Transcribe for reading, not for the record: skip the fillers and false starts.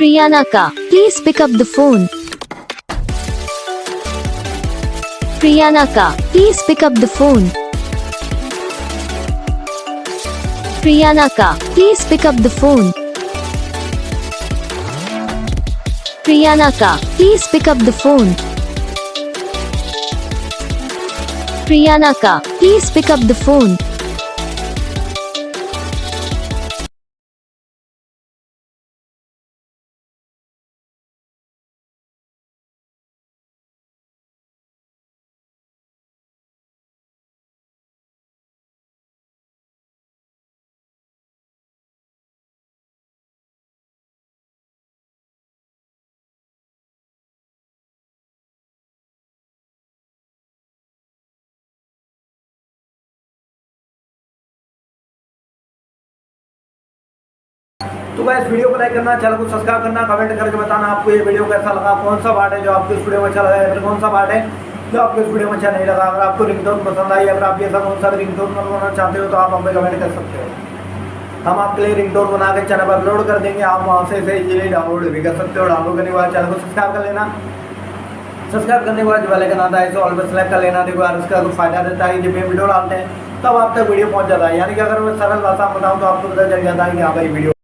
Priyanka, please pick up the phone. Priyanka, please pick up the phone. Priyanka, please pick up the phone. Priyanka, please pick up the phone. Priyanka, please pick up the phone. तो guys video को like करना, channel को subscribe करना, comment करके बताना आपको ये video कैसा लगा, कौन सा पार्ट है जो आपको इस वीडियो में अच्छा लगा, या फिर कौन सा पार्ट है जो आपको इस वीडियो में अच्छा नहीं लगा। अगर आपको रिंगटोन पसंद आई, अगर आप ये सब कौन सा रिंगटोन बनवाना चाहते हो तो आप हमें कमेंट कर सकते हो। हम आपके लिए रिंगटोन बना के चैनल पर अपलोड कर देंगे, आप वहाँ से इसे इजीली डाउनलोड भी कर सकते हो। डाउनलोड करने के बाद चैनल को सब्सक्राइब कर लेना। सब्सक्राइब करने के बाद जो वाले का आता है इसे ऑल पर सेलेक्ट कर लेना। देखो यार इसका कुछ फायदा देता है, जब ये वीडियो डालते हैं तब आप तक वीडियो पहुँच जाता है। यानी कि अगर मैं सरल भाषा में बताऊँ तो आपको पता चल जाता है कि हाँ भाई वीडियो